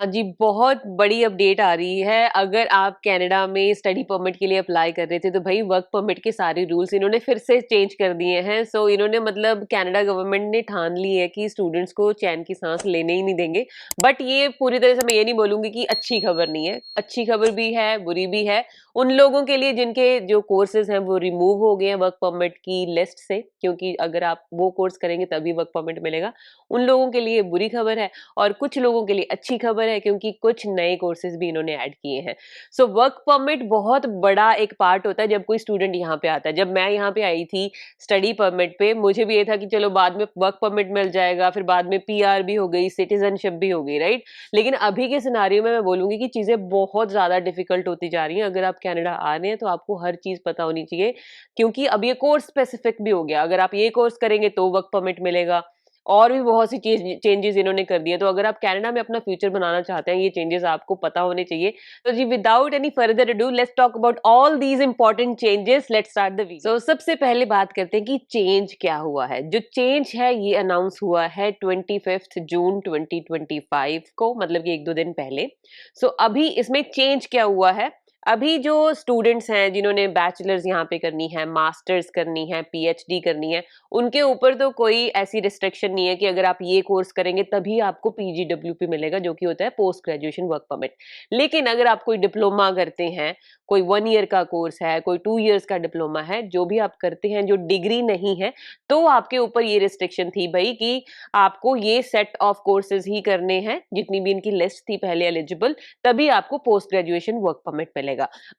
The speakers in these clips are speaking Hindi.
हाँ जी, बहुत बड़ी अपडेट आ रही है। अगर आप कनाडा में स्टडी परमिट के लिए अप्लाई कर रहे थे, तो भई वर्क परमिट के सारे रूल्स इन्होंने फिर से चेंज कर दिए हैं। सो इन्होंने मतलब कनाडा गवर्नमेंट ने ठान ली है कि स्टूडेंट्स को चैन की साँस लेने ही नहीं देंगे। बट ये पूरी तरह से मैं ये नहीं बोलूँगी कि अच्छी खबर नहीं है। अच्छी खबर भी है, बुरी भी है। उन लोगों के लिए जिनके जो कोर्सेज़ हैं वो रिमूव हो गए हैं वर्क परमिट की लिस्ट से, क्योंकि अगर आप वो कोर्स करेंगे तभी वर्क परमिट मिलेगा। उन लोगों के लिए बुरी खबर है। और कुछ लोगों के लिए अच्छी खबर है क्योंकि कुछ नए कोर्सेज भी इन्होंने ऐड किए हैं। सो वर्क परमिट बहुत बड़ा एक पार्ट होता है जब कोई स्टूडेंट यहाँ पे आता है। जब मैं यहाँ पे आई थी स्टडी परमिट पे, मुझे भी ये था कि चलो बाद में वर्क परमिट मिल जाएगा, फिर बाद में पीआर भी हो गई, सिटीजनशिप भी हो गई, राइट? लेकिन अभी के सिनेरियो में मैं बोलूँगी कि चीज़ें बहुत ज़्यादा डिफिकल्ट होती जा रही हैं। अगर आप कनाडा आ रहे हैं तो आपको हर चीज़ पता होनी चाहिए, क्योंकि अब ये कोर्स स्पेसिफिक भी हो गया। अगर आप ये कोर्स करेंगे तो वर्क परमिट मिलेगा। और भी बहुत सी चेंजेस इन्होंने कर दिए हैं। तो अगर आप कनाडा में अपना फ्यूचर बनाना चाहते हैं, ये चेंजेस आपको पता होने चाहिए। तो जी without any further ado let's talk about all these important changes. Let's start the video. So सबसे पहले बात करते हैं कि चेंज क्या हुआ है। जो चेंज है ये अनाउंस हुआ है 25 जून 2025 को, मतलब कि 1-2 दिन पहले। सो अभी इसमें चेंज क्या हुआ है, अभी जो स्टूडेंट्स हैं जिन्होंने बैचलर्स यहाँ पे करनी है, मास्टर्स करनी है, पीएचडी करनी है, उनके ऊपर तो कोई ऐसी रिस्ट्रिक्शन नहीं है कि अगर आप ये कोर्स करेंगे तभी आपको पीजीडब्ल्यूपी मिलेगा, जो कि होता है पोस्ट ग्रेजुएशन वर्क परमिट। लेकिन अगर आप कोई डिप्लोमा करते हैं, कोई 1 ईयर का कोर्स है, कोई 2 इयर्स का डिप्लोमा है, जो भी आप करते हैं जो डिग्री नहीं है, तो आपके ऊपर ये रिस्ट्रिक्शन थी भई कि आपको ये सेट ऑफ कोर्सेज़ ही करने हैं, जितनी भी इनकी लिस्ट थी पहले एलिजिबल, तभी आपको पोस्ट ग्रेजुएशन वर्क परमिट मिलेगा।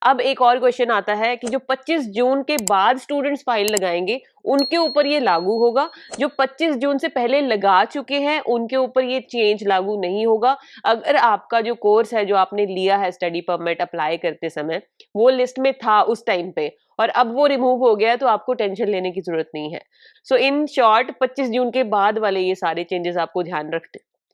अब एक और क्वेश्चन आता है कि जो 25 जून के बाद स्टूडेंट्स फाइल लगाएंगे, उनके ऊपर ये लागू होगा। जो 25 जून से पहले लगा चुके हैं, उनके ऊपर ये चेंज लागू नहीं होगा। अगर आपका जो कोर्स है, जो आपने लिया है स्टडी परमिट अप्लाई करते समय, वो लिस्ट में था उस टाइम पे और अब वो रिमूव हो गया है, तो आपको टेंशन लेने की ज़रूरत नहीं है। सो इन शॉर्ट 25 जून के बाद वाले ये सारे चेंजेस आपको ध्यान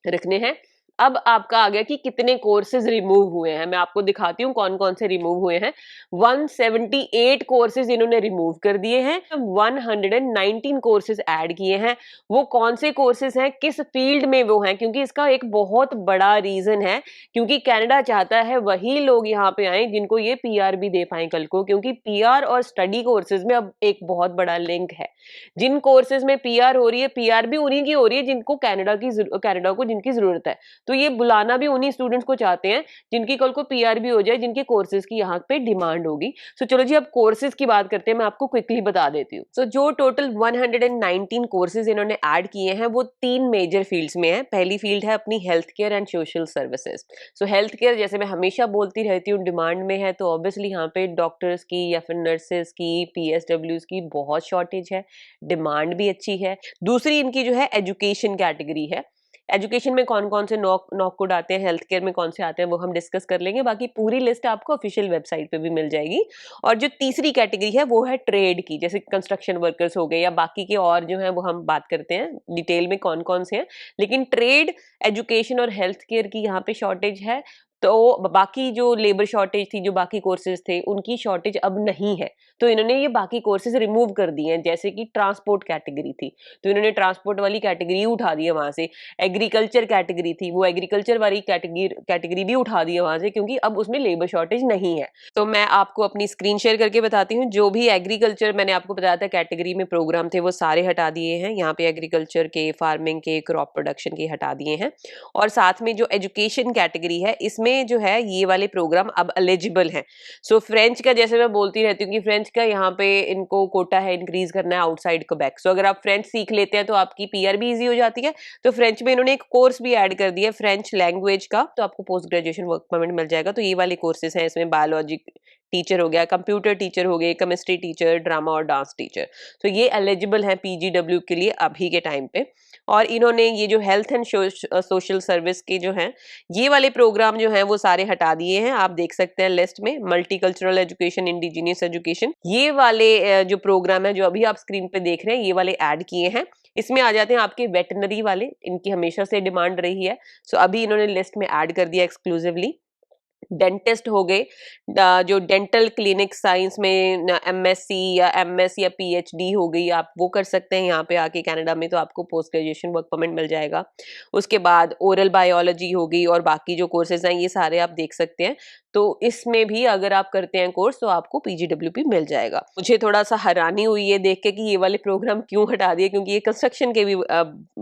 रखने हैं। अब आपका आ गया कि कितने कोर्सेज रिमूव हुए हैं। मैं आपको दिखाती हूँ कौन-कौन से रिमूव हुए हैं। 178 कोर्सेज इन्होंने रिमूव कर दिए हैं, 119 कोर्सेज ऐड किए हैं। वो कौन से कोर्सेज हैं, किस फील्ड में वो हैं, क्योंकि इसका एक बहुत बड़ा रीज़न है, क्योंकि कनाडा चाहता है वही लोग यहाँ पे आएँ जिनको ये पीआर भी दे पाएँ कल को, क्योंकि पीआर और स्टडी कोर्सेज में अब एक बहुत बड़ा लिंक है। जिन कोर्सेज में पीआर हो रही है, पीआर भी उन्हीं की हो रही है जिनको कनाडा को जिनकी ज़रूरत है। तो ये बुलाना भी उन्हीं स्टूडेंट्स को चाहते हैं जिनकी कल को पीआर भी हो जाए, जिनके कोर्सेज की यहाँ पे डिमांड होगी। सो चलो जी, अब कोर्सेज की बात करते हैं, मैं आपको क्विकली बता देती हूँ। सो जो टोटल 119 कोर्सेज इन्होंने ऐड किए हैं वो 3 मेजर फील्ड्स में है। पहली फील्ड है अपनी health care and social services. So health care, जैसे मैं हमेशा बोलती रहती हूँ, डिमांड में है, तो ऑब्वियसली यहाँ पे डॉक्टर्स की या फिर नर्सेज की, पीएसडब्ल्यूज की बहुत शॉर्टेज है, डिमांड भी अच्छी है। दूसरी इनकी जो है एजुकेशन कैटेगरी है। एजुकेशन में कौन-कौन से नॉक कोड आते हैं, हेल्थ केयर में कौन से आते हैं, वो हम डिस्कस कर लेंगे। बाकी पूरी लिस्ट आपको ऑफिशियल वेबसाइट पे भी मिल जाएगी। और जो तीसरी कैटेगरी है वो है ट्रेड की, जैसे कंस्ट्रक्शन वर्कर्स हो गए या बाकी के और जो हैं वो हम बात करते हैं डिटेल में कौन-कौन से हैं। लेकिन ट्रेड, एजुकेशन और हेल्थ केयर की यहाँ पे शॉर्टेज है। तो बाकी जो लेबर शॉर्टेज थी, जो बाकी कोर्सेज थे, उनकी शॉर्टेज अब नहीं है। तो इन्होंने ये बाकी कोर्सेज रिमूव कर दिए हैं। जैसे कि ट्रांसपोर्ट कैटेगरी थी, तो इन्होंने ट्रांसपोर्ट वाली कैटेगरी उठा दी है वहां से। एग्रीकल्चर कैटेगरी थी, वो एग्रीकल्चर वाली कैटेगरी भी उठा दी है वहां से, क्योंकि अब उसमें लेबर शॉर्टेज नहीं है। तो मैं आपको अपनी स्क्रीन शेयर करके बताती हूँ। जो भी एग्रीकल्चर मैंने आपको बताया था कैटेगरी में प्रोग्राम थे, वो सारे हटा दिए हैं। यहाँ पे एग्रीकल्चर के, फार्मिंग के, क्रॉप प्रोडक्शन के हटा दिए हैं। और साथ में जो एजुकेशन कैटेगरी है, इसमें जो है ये वाले प्रोग्राम अब एलिजिबल हैं। सो फ्रेंच का, जैसे मैं बोलती रहती हूँ कि फ्रेंच का यहाँ पे इनको कोटा है इंक्रीज करना है आउटसाइड क्वेबेक। सो अगर आप फ्रेंच सीख लेते हैं तो आपकी पीआर भी इजी हो जाती है। तो फ्रेंच में इन्होंने एक कोर्स भी ऐड कर दिया है फ्रेंच लैंग्वेज का, तो आपको पोस्ट ग्रेजुएशन वर्क परमिट मिल जाएगा। तो ये वाले कोर्सेज हैं, इसमें बायोलॉजी टीचर हो गया, कंप्यूटर टीचर हो गए, केमिस्ट्री टीचर, ड्रामा और डांस टीचर। तो ये एलिजिबल हैं पीजीडब्ल्यू के लिए अभी के टाइम पे। और इन्होंने ये जो हेल्थ एंड सोशल सर्विस के जो हैं, ये वाले प्रोग्राम जो हैं वो सारे हटा दिए हैं। आप देख सकते हैं लिस्ट में मल्टीकल्चरल एजुकेशन, इंडिजिनियस एजुकेशन, ये वाले जो प्रोग्राम है जो अभी आप स्क्रीन पे देख रहे हैं, ये वाले ऐड किए हैं। इसमें आ जाते हैं आपके वेटनरी वाले, इनकी हमेशा से डिमांड रही है। सो अभी इन्होंने लिस्ट में ऐड कर दिया एक्सक्लूसिवली। डेंटिस्ट हो गए, जो डेंटल क्लिनिक साइंस में एमएससी या एमएस या पीएचडी हो गई, आप वो कर सकते हैं यहाँ पे आके कनाडा में, तो आपको पोस्ट ग्रेजुएशन वर्क परमिट मिल जाएगा। उसके बाद ओरल बायोलॉजी हो गई और बाकी जो कोर्सेज हैं ये सारे आप देख सकते हैं। तो इसमें भी अगर आप करते हैं कोर्स तो आपको पीजीडब्ल्यूपी मिल जाएगा। मुझे थोड़ा सा हैरानी हुई है देख के कि ये वाले प्रोग्राम क्यों हटा दिए, क्योंकि ये कंस्ट्रक्शन के भी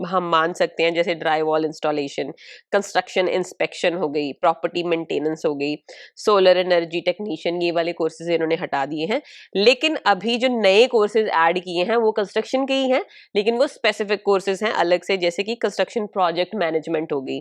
हम मान सकते हैं, जैसे dry wall installation, construction inspection हो गई, प्रॉपर्टी मेंटेनेंस हो गई, सोलर एनर्जी टेक्नीशियन, ये वाले कोर्सेज इन्होंने हटा दिए हैं। लेकिन अभी जो नए कोर्सेज ऐड किए हैं वो कंस्ट्रक्शन के ही हैं, लेकिन वो स्पेसिफिक कोर्सेज हैं अलग से, जैसे कि कंस्ट्रक्शन प्रोजेक्ट मैनेजमेंट हो गई,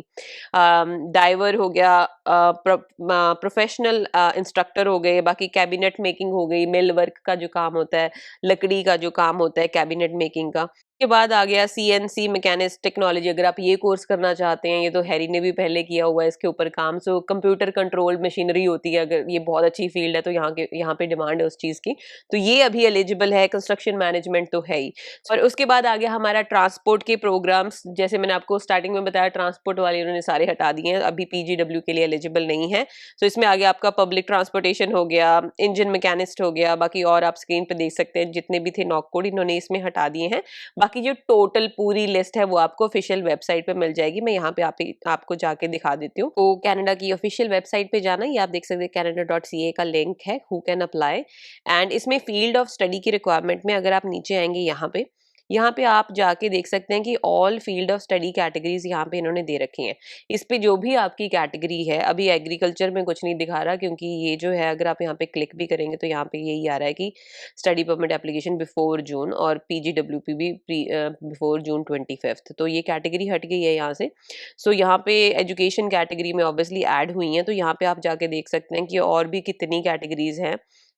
डाइवर हो गया, प्रोफेशनल इंस्ट्रक्टर हो गए, बाकी कैबिनेट मेकिंग हो गई, मिल वर्क का जो काम होता है, लकड़ी का जो काम होता है कैबिनेट मेकिंग का। के बाद आ गया सीएनसी मैकेनिक्स टेक्नोलॉजी, अगर आप ये कोर्स करना चाहते हैं, ये तो हैरी ने भी पहले किया हुआ है इसके ऊपर काम। सो कंप्यूटर कंट्रोल्ड मशीनरी होती है, अगर ये बहुत अच्छी फील्ड है तो यहाँ पे डिमांड है उस चीज़ की, तो ये अभी एलिजिबल है। कंस्ट्रक्शन मैनेजमेंट तो है ही। और उसके बाद आ गया हमारा ट्रांसपोर्ट के प्रोग्राम्स, जैसे मैंने आपको स्टार्टिंग में बताया ट्रांसपोर्ट वाले उन्होंने सारे हटा दिए हैं, अभी पीजीडब्ल्यू के लिए एलिजिबल नहीं है। तो इसमें आ गया आपका पब्लिक ट्रांसपोर्टेशन हो गया, इंजन मैकेनिस्ट हो गया, बाकी और आप स्क्रीन पे देख सकते हैं जितने भी थे नॉक कोड इन्होंने इसमें हटा दिए हैं। बाकी जो टोटल पूरी लिस्ट है वो आपको ऑफिशियल वेबसाइट पे मिल जाएगी। मैं यहाँ पे आपको जाके दिखा देती हूँ। तो कनाडा की ऑफिशियल वेबसाइट पे जाना, ये आप देख सकते हैं canada.ca का लिंक है, हु कैन अप्लाई। एंड इसमें फील्ड ऑफ स्टडी की रिक्वायरमेंट में अगर आप नीचे आएंगे यहाँ पे आप जाके देख सकते हैं कि all field of study categories यहाँ पे इन्होंने दे रखी हैं। इस पे जो भी आपकी कैटेगरी है, अभी एग्रीकल्चर में कुछ नहीं दिखा रहा, क्योंकि ये जो है अगर आप यहाँ पे क्लिक भी करेंगे तो यहाँ पे यही आ रहा है कि स्टडी परमिट एप्लीकेशन बिफोर जून, और पीजीडब्ल्यूपी भी बिफोर जून 25, तो ये कैटेगरी हट गई है यहाँ से। सो यहाँ पे एजुकेशन कैटेगरी में ऑब्वियसली ऐड हुई हैं, तो यहाँ पे आप जाके देख सकते हैं कि और भी कितनी कैटेगरीज हैं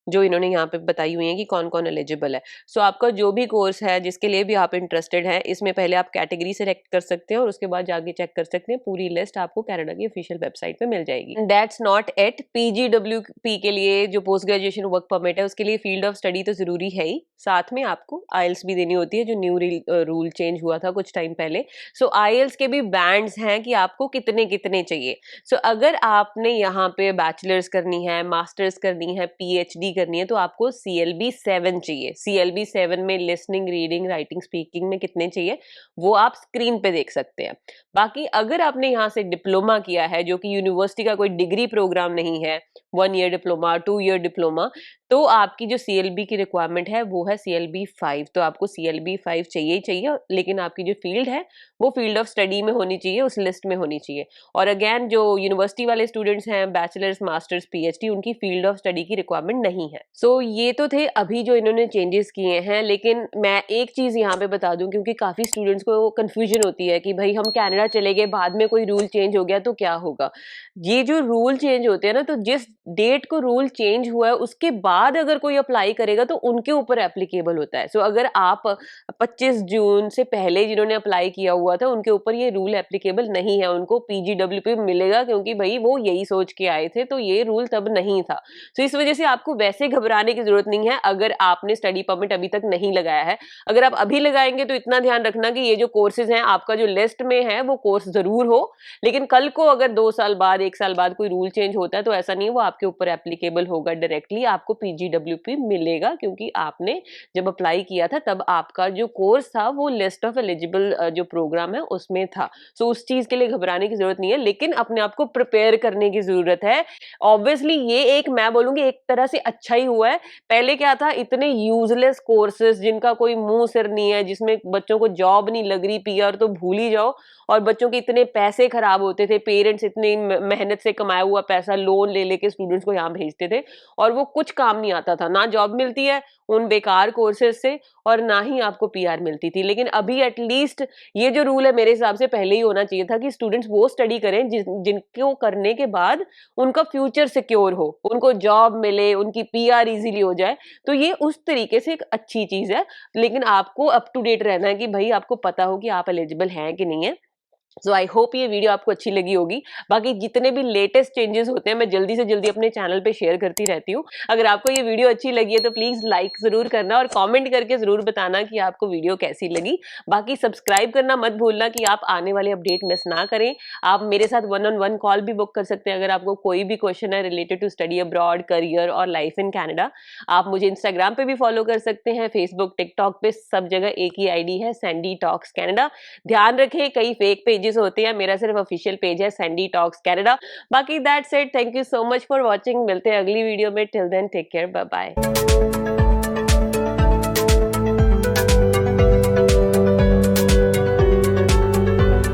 जो इन्होंने यहाँ पे बताई हुई हैं कि कौन कौन एलिजिबल है। सो आपका जो भी कोर्स है जिसके लिए भी आप इंटरेस्टेड हैं, इसमें पहले आप कैटेगरी सेलेक्ट कर सकते हैं और उसके बाद जाके चेक कर सकते हैं। पूरी लिस्ट आपको कनाडा की ऑफिशियल वेबसाइट पे मिल जाएगी। दैट्स नॉट इट, पीजीडब्ल्यूपी के लिए जो पोस्ट ग्रेजुएशन वर्क परमिट है उसके लिए फील्ड ऑफ स्टडी तो जरूरी है ही, साथ में आपको आईएलटीएस भी देनी होती है, जो न्यू रूल चेंज हुआ था कुछ टाइम पहले। सो आईएलटीएस के भी बैंड्स हैं कि आपको कितने कितने चाहिए। सो अगर आपने यहाँ पे बैचलर्स करनी है, मास्टर्स करनी है, पीएचडी करनी है, तो आपको CLB 7 चाहिए। CLB 7 में लिसनिंग, रीडिंग, राइटिंग, स्पीकिंग में कितने चाहिए वो आप स्क्रीन पे देख सकते हैं। बाकी अगर आपने यहाँ से डिप्लोमा किया है, जो कि यूनिवर्सिटी का कोई डिग्री प्रोग्राम नहीं है, 1 ईयर डिप्लोमा, 2 ईयर डिप्लोमा, तो आपकी जो CLB की रिक्वायरमेंट है वो है CLB 5। तो आपको CLB 5 चाहिए ही चाहिए, लेकिन आपकी जो फील्ड है वो फील्ड ऑफ स्टडी में होनी चाहिए, उस लिस्ट में होनी चाहिए। और अगेन जो यूनिवर्सिटी वाले स्टूडेंट्स हैं, बैचलर्स, मास्टर्स, पीएचडी, उनकी फील्ड ऑफ स्टडी की रिक्वायरमेंट नहीं है। सो ये तो थे अभी जो इन्होंने चेंजेस किए हैं, लेकिन मैं एक चीज यहाँ पे बता दूं, क्योंकि काफी स्टूडेंट्स को कंफ्यूजन होती है कि भाई हम कनाडा चले गए, बाद में कोई रूल चेंज हो गया तो क्या होगा। ये जो रूल चेंज होते हैं ना, तो जिस डेट को रूल चेंज हुआ है उसके बाद अगर कोई अप्लाई करेगा तो उनके ऊपर एप्लीकेबल होता है। सो अगर आप 25 जून से पहले जिन्होंने अप्लाई किया हुआ था उनके ऊपर ये रूल एप्लीकेबल नहीं है, उनको पीजीडब्ल्यूपी मिलेगा, क्योंकि भाई वो यही सोच के आए थे, तो ये रूल तब नहीं था। तो इस वजह से आपको वैसे घबराने की जरूरत नहीं है अगर आपने स्टडी परमिट अभी तक नहीं लगाया है। अगर आप अभी लगाएंगे तो इतना ध्यान रखना कि ये जो कोर्सेज हैं आपका जो लिस्ट में है वो कोर्स जरूर हो, लेकिन कल को अगर 2 साल बाद, 1 साल बाद कोई रूल चेंज होता है तो ऐसा नहीं, वो आपके ऊपर एप्लीकेबल होगा, डायरेक्टली आपको पीजीडब्ल्यूपी मिलेगा, क्योंकि आपने जब अप्लाई किया था तब आपका जो कोर्स था वो लिस्ट ऑफ एलिजिबल जो प्रोग्राम है उसमें था। सो उस चीज के लिए घबराने की जरूरत नहीं है, लेकिन अपने आप को प्रिपेयर करने की जरूरत है। ऑब्वियसली ये एक, मैं बोलूंगी एक तरह से अच्छा ही हुआ है। पहले क्या था, इतने यूजलेस कोर्सेज जिनका कोई मुंह सिर नहीं है, जिसमें बच्चों को जॉब नहीं लग रही, पीआर तो भूल ही जाओ, और बच्चों के इतने पैसे खराब होते थे, पेरेंट्स इतनी मेहनत से कमाया हुआ पैसा लोन ले लेके स्टूडेंट्स को यहाँ भेजते थे, और वो कुछ काम नहीं आता था, ना जॉब मिलती है उन बेकार कोर्सेज से, और ना ही आपको पीआर मिलती थी। लेकिन अभी एटलीस्ट ये जो रूल है मेरे हिसाब से पहले ही होना चाहिए था कि स्टूडेंट्स वो स्टडी करें जिनको करने के बाद उनका फ्यूचर सिक्योर हो, उनको जॉब मिले, उनकी पीआर इजीली हो जाए। तो ये उस तरीके से एक अच्छी चीज है, लेकिन आपको अप टू डेट रहना है कि भाई आपको पता हो कि आप एलिजिबल हैं कि नहीं है। सो आई होप ये वीडियो आपको अच्छी लगी होगी। बाकी जितने भी लेटेस्ट चेंजेस होते हैं मैं जल्दी से जल्दी अपने चैनल पे शेयर करती रहती हूँ। अगर आपको ये वीडियो अच्छी लगी है तो प्लीज लाइक जरूर करना और कमेंट करके जरूर बताना कि आपको वीडियो कैसी लगी। बाकी सब्सक्राइब करना मत भूलना कि आप आने वाले अपडेट मिस ना करें। आप मेरे साथ वन ऑन वन कॉल भी बुक कर सकते हैं अगर आपको कोई भी क्वेश्चन है related to study abroad, career और लाइफ इन कनाडा। आप मुझे इंस्टाग्राम पे भी फॉलो कर सकते हैं, फेसबुक, टिकटॉक पे सब जगह एक ही आईडी है, सैंडी टॉक्स कनाडा। ध्यान रखें कई फेक पेजेस होते हैं, मेरा सिर्फ ऑफिशियल पेज है सैंडी टॉक्स कनाडा। बाकी that's it, thank you so much for watching. मिलते हैं अगली वीडियो में, till then take care, bye bye.